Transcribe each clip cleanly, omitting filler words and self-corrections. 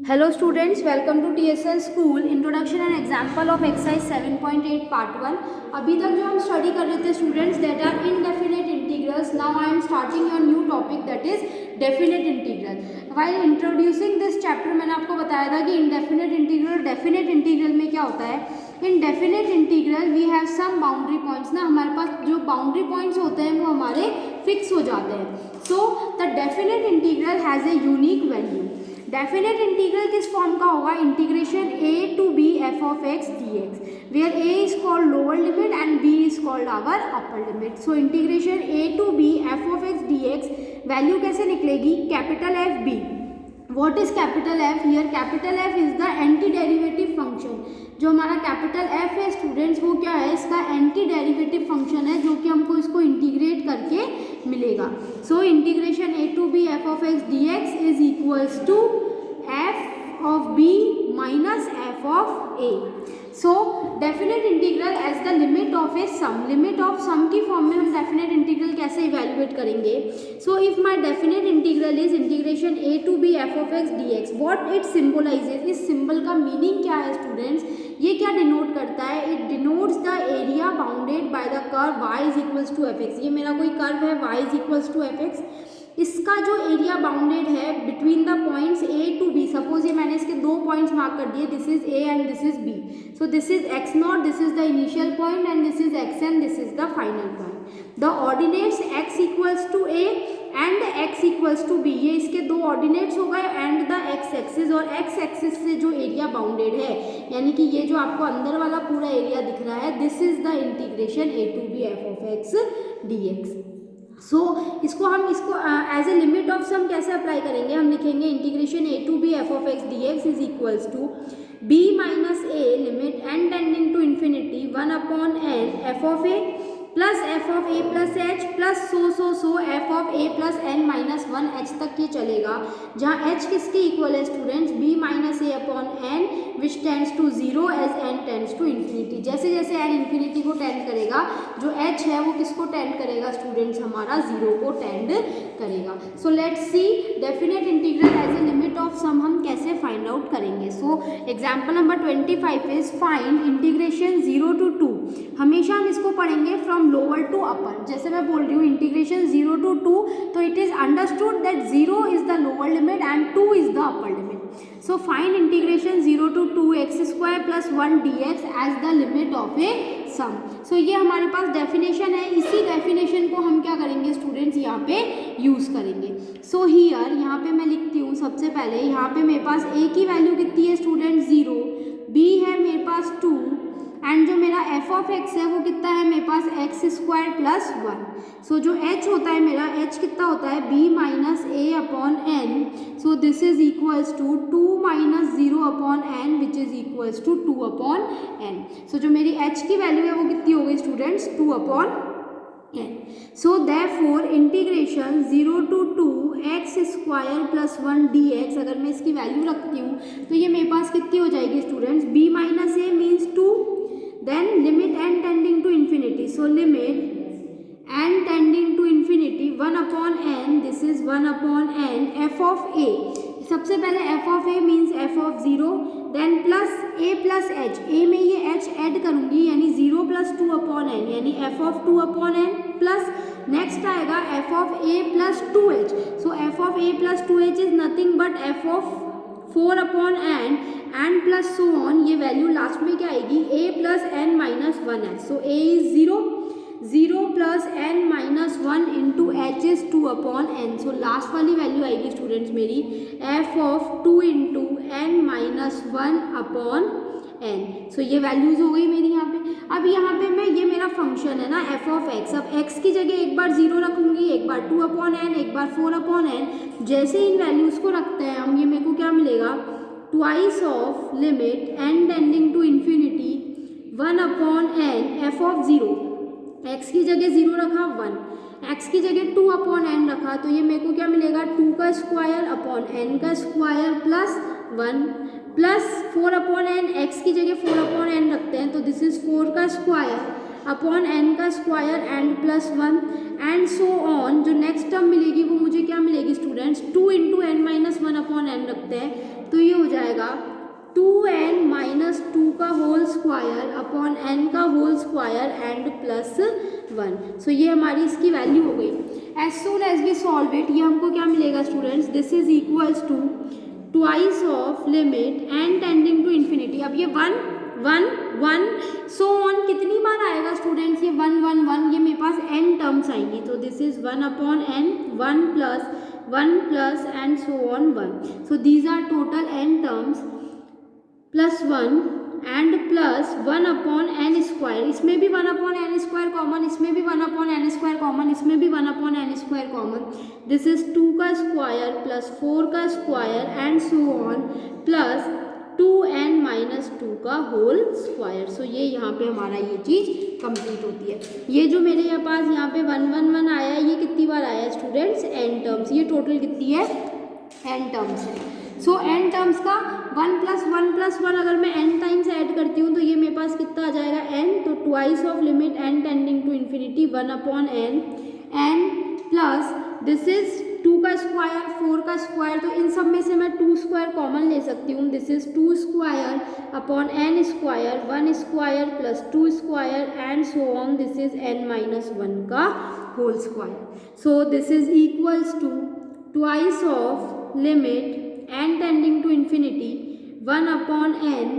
Hello students, welcome to TSL School. Introduction and example of exercise 7.8 part 1. अभी तक जो हम स्टडी कर रहे थे students that are indefinite integrals. Now I am starting your new topic that is definite integral. While introducing this chapter मैंने आपको बताया था कि indefinite integral और definite integral में क्या होता है. In definite integral we have some boundary points ना, हमारे पास जो boundary points होते हैं वो हमारे फिक्स हो जाते हैं. So the definite integral has a unique value. Definite integral किस फॉर्म का होगा? Integration a to b f of x dx, where a is called lower limit and b is called our upper limit. So integration a to b f of x dx value कैसे निकलेगी? Capital F b. What is capital F? Here capital F is the anti derivative function. जो हमारा capital F है students वो क्या है? इसका anti derivative function है जो कि हमको इसको इंटीग्रेट करके मिलेगा. So integration a to b f of x dx is equals to f of b minus f of a. So definite integral as the limit of a sum. limit of sum की form में हम definite integral कैसे evaluate करेंगे? So if my definite integral is integration a to b f of x dx, what it symbolizes? इस symbol का meaning क्या है students? ये क्या डिनोट करता है? It denotes the area bounded by the curve y is equals to f x. ये मेरा कोई कर्व है y is equals to f x. इसका जो एरिया बाउंडेड है between the points a to b. Suppose ये मैंने इसके दो पॉइंट्स मार्क कर दिए, this is a and this is b. So this is x naught, this is the initial point and this is x and this is the final point. The ordinates x equals to a and x equals to b. ये इसके दो ordinates हो गए and the x axis. और x axis से जो area bounded है यानी कि ये जो आपको अंदर वाला पूरा एरिया दिख रहा है, this is the integration a to b f of x dx. So इसको हम as a limit of sum कैसे अप्लाई करेंगे? हम लिखेंगे integration a to b f of x dx is equals to b minus a limit n tending to infinity 1 upon n f of a plus f of a plus h plus so f of a plus n minus one h तक ये चलेगा, जहाँ h किसके equal है students? B minus a upon n which tends to zero as n tends to infinity. जैसे जैसे N infinity को tend करेगा, जो एच है वो किसको टेंड करेगा स्टूडेंट्स? हमारा जीरो को टेंड करेगा. So let's see definite integral as a limit of sum हम कैसे फाइंड आउट करेंगे. So example number 25 is find integration 0 to 2. हमेशा हम इसको पढ़ेंगे फ्रॉम लोअर टू अपर. जैसे मैं बोल रही हूँ इंटीग्रेशन 0 to 2, तो it is understood that 0 is the lower limit and 2 is the upper limit. So find integration 0 to 2 x square plus 1 dx as the limit of a sum. So ये हमारे पास definition है. इसी definition को हम क्या करेंगे students? यहाँ पे यूज करेंगे. सो हियर यहाँ पे मैं लिखती हूँ सबसे पहले, यहाँ पे मेरे पास a की वैल्यू कितनी है स्टूडेंट? 0. b है मेरे पास 2 एंड जो मेरा f ऑफ x है वो कितना है मेरे पास? X square plus 1. सो जो h होता है मेरा, h कितना होता है? b minus a upon n. So this is equals to 2 minus 0 upon n which is equals to 2 upon n. So जो मेरी h की वैल्यू है वो कितनी हो गई students? 2 upon n. So therefore integration 0 to 2 x square plus 1 dx, अगर मैं इसकी वैल्यू रखती हूँ तो ये मेरे पास कितनी हो जाएगी students? b minus A means 2, then limit n tending to infinity. So limit n tending to infinity 1 upon n, this is 1 upon n f of a. सबसे पहले f of a means f of 0, then plus a plus h. a में ये h add करूँगी यानी 0 plus 2 upon n यानी f of 2 upon n plus next आएगा f of a plus 2h. So f of a plus 2h is nothing but f of 4 upon n and plus so on. ये value last में क्या आएगी? a plus n minus 1h. So a is 0, 0 plus n minus 1 into h is 2 upon n. So last वाली value आएगी students मेरी f of 2 into n minus 1 upon n. So ये values हो गई मेरी यहाँ पे. अब यहाँ पे मैं, ये मेरा फंक्शन है ना f ऑफ x. अब x की जगह एक बार 0 रखूँगी, एक बार 2 अपॉन एन, एक बार 4 अपॉन एन. जैसे इन वैल्यूज़ को रखते हैं हम, ये मेरे को क्या मिलेगा? Twice of limit n tending to infinity 1 upon n f of 0. x की जगह 0 रखा 1, x की जगह 2 अपॉन n रखा, तो ये मेरे को क्या मिलेगा? 2 का स्क्वायर अपॉन n का square plus 1 plus 4 upon n. X की जगह 4 अपॉन एन रखते हैं तो दिस इज 4 का स्क्वायर अपॉन एन का square and plus 1 and so on. जो नेक्स्ट टर्म मिलेगी वो मुझे क्या मिलेगी students, 2 into n minus one upon n रखते हैं तो ये हो जाएगा 2n माइनस 2 का होल स्क्वायर अपॉन n का whole square and plus 1। So ये हमारी इसकी वैल्यू हो गई। As soon as we solve it, ये हमको क्या मिलेगा students, this is equals to twice of limit n tending to infinity. अब ये 1 1 1 सो ऑन कितनी बार आएगा स्टूडेंट्स, ये 1 1 1, ये मेरे पास n टर्म्स आएंगी तो this is 1 upon n, 1 plus and so on 1। So these are total n terms plus 1 and plus 1 upon n square, इसमें भी 1 अपॉन एन स्क्वायर कॉमन, इसमें भी 1 अपॉन एन स्क्वायर कॉमन, इसमें भी 1 upon n square common. This is 2 का square plus 4 का square and so on plus 2n minus 2 का whole square. सो ये यहाँ पे हमारा ये चीज़ कंप्लीट होती है। ये जो मेरे यहाँ पास यहाँ पे 1 1 1 आया है, ये कितनी बार आया है स्टूडेंट्स, n टर्म्स। ये टोटल कितनी है, n टर्म्स है। सो n टर्म्स का 1 प्लस 1 अगर मैं n टाइम्स ऐड करती हूँ तो ये मेरे पास कितना आ जाएगा n, तो twice of limit n tending to infinity 1 upon n plus this is 2 का स्क्वायर 4 का स्क्वायर, तो इन सब में से मैं 2 स्क्वायर कॉमन ले सकती हूँ। This is 2 square upon n square 1 square plus 2 square and so on, this is n minus 1 का whole square. So this is equals to twice of limit n tending to infinity 1 upon n,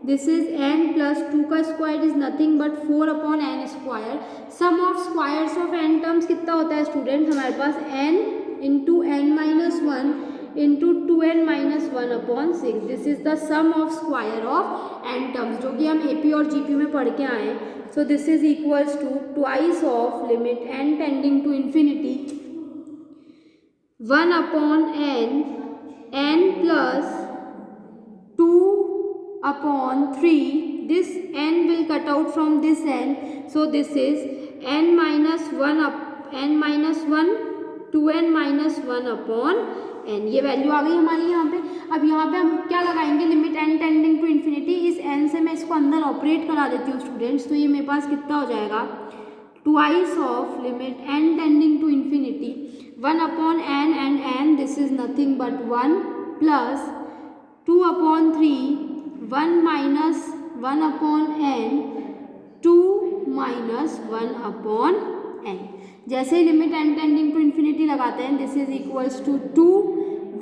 this is n plus 2 का square is nothing but 4 upon n square. Sum of squares of n terms कितना होता है student, हमारे पास n into n minus 1 into 2n minus 1 upon 6। This is the sum of square of n terms, जो कि हम AP और GP में पढ़ के आए। So this is equals to twice of limit n tending to infinity 1 upon n plus 2 upon 3, this n will cut out from this n, so this is n minus 1 2n minus 1 upon n। ये value आ गई हमारी यहाँ पे। अब यहाँ पे हम क्या लगाएंगे, limit n tending to infinity, इस n से मैं इसको अंदर ऑपरेट करा देती हूँ स्टूडेंट्स, तो ये मेरे पास कितना हो जाएगा, twice of limit n tending to infinity 1 upon n and n, this is nothing but 1 plus 2 upon 3 1 minus 1 upon n 2 minus 1 upon n। जैसे ही limit n tending to infinity लगाते हैं, this is equals to 2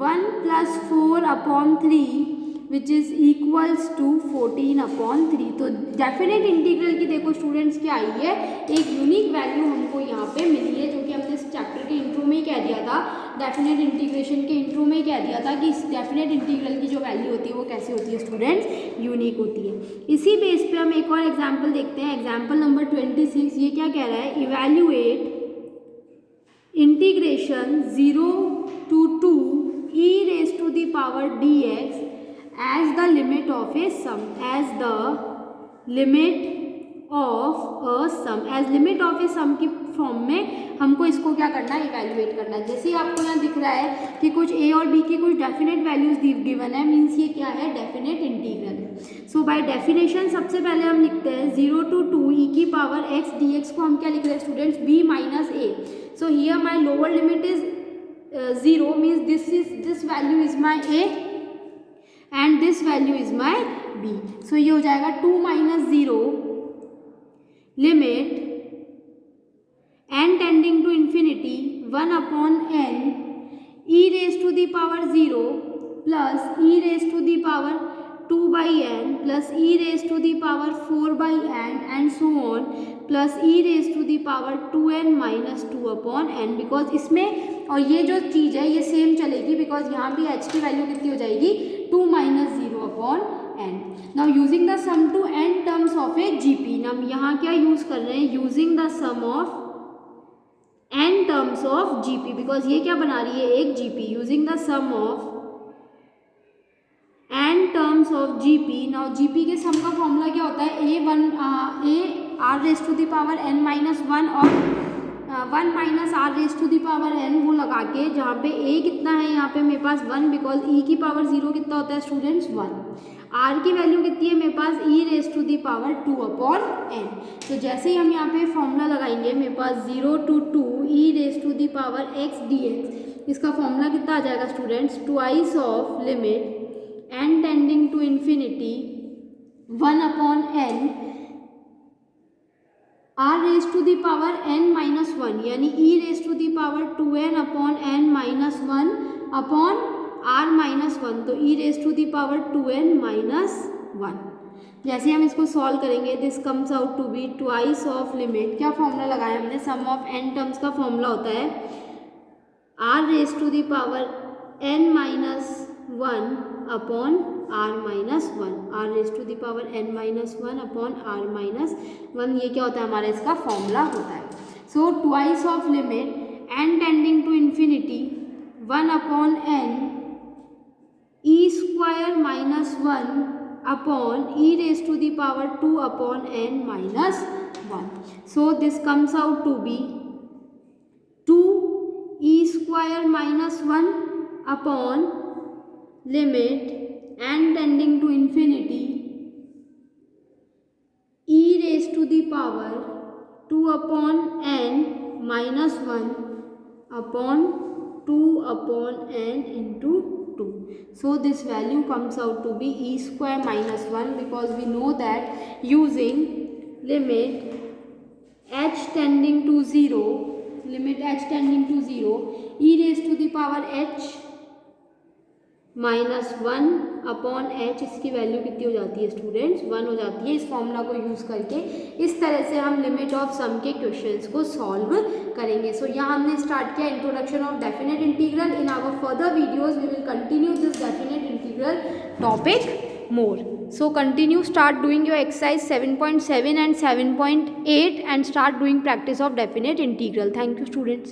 1 plus 4 upon 3 which is equals to 14 upon 3। तो definite integral की देखो students क्या आई है, एक यूनिक वैल्यू हमको यहाँ पे मिली है, जो कि हमने इस चैप्टर के इंट्रो में ही कह दिया था, डेफिनेट इंटीग्रेशन के इंट्रो में ही कह दिया था कि इस डेफिनेट इंटीग्रल की जो वैल्यू होती है वो कैसी होती है स्टूडेंट्स, यूनिक होती है। इसी बेस पे हम एक और एग्जाम्पल देखते हैं, एग्जाम्पल नंबर 26। ये क्या कह रहा है, evaluate integration 0 to 2 e raised to the power dx as the limit of a sum, as the limit of a sum, as limit of a sum की फॉर्म में हमको इसको क्या करना है, इवैल्यूएट करना है। जैसे ही आपको यहाँ दिख रहा है कि कुछ a और b की कुछ डेफिनेट वैल्यूज गिवन है, मीन्स ये क्या है, डेफिनेट इंटीग्रल है। सो बाय डेफिनेशन सबसे पहले हम लिखते हैं 0 to 2 e की पावर x dx को हम क्या लिख रहे हैं students, b minus a। So here my lower limit is 0, means this value is my a and this value is my b। so ये हो जाएगा 2 minus 0 limit n tending to infinity 1 upon n e raised to the power 0 plus e raised to the power 2 by n plus e raised to the power 4 by n and so on plus e raised to the power 2n minus 2 upon n। Because इसमें और ये जो चीज़ है ये same चलेगी, because यहाँ भी h की वैल्यू कितनी हो जाएगी, 2 minus 0 upon n। Now using the sum to n terms of a GP, हम यहाँ क्या यूज कर रहे हैं, using the sum of n terms of GP, because ये क्या बना रही है, एक GP, using the sum of n terms of GP. Now GP के सम का फॉर्मूला क्या होता है, a r raise to the power n minus 1 और 1 minus r raise to the power n वो लगा के, जहाँ पे a कितना है यहाँ पे मेरे पास 1, बिकॉज e की पावर 0 कितना होता है स्टूडेंट्स 1। r की वैल्यू कितनी है मेरे पास e raise to the power 2/n। तो जैसे ही हम यहाँ पे फॉर्मूला लगाएंगे मेरे पास 0 to 2 e raise to the power x dx, इसका फॉर्मूला कितना आ जाएगा students, twice of limit n tending to infinity 1/n r raise to the power n minus 1, यानी e raise to the power 2n/n minus 1/r minus 1, तो e raise to the power 2n minus 1। जैसे हम इसको solve करेंगे this comes out to be twice of limit, क्या formula लगाया हमने, sum of n terms का फॉर्मूला होता है r raise to the power n minus 1/r minus 1, r raise to the power n minus 1/r minus 1, ये क्या होता है हमारा इसका फॉर्मूला होता है। So twice of limit n tending to infinity 1/n e square minus 1/e raise to the power 2/n minus 1। So this comes out to be 2e square minus 1 limit n tending to infinity e raise to the power 2/n minus 1/2/n into 2. So this value comes out to be e square minus 1, because we know that using limit h tending to 0, e raised to the power h minus 1/h, इसकी value कितनी हो जाती है students, 1 हो जाती है। इस formula को यूज़ करके इस तरह से हम लिमिट ऑफ सम के क्वेश्चंस को सॉल्व करेंगे। सो यहाँ हमने स्टार्ट किया introduction of definite integral. In our further videos we will continue this definite integral topic more. So continue, start doing your exercise 7.7 and 7.8 and start doing practice of definite integral. Thank you students.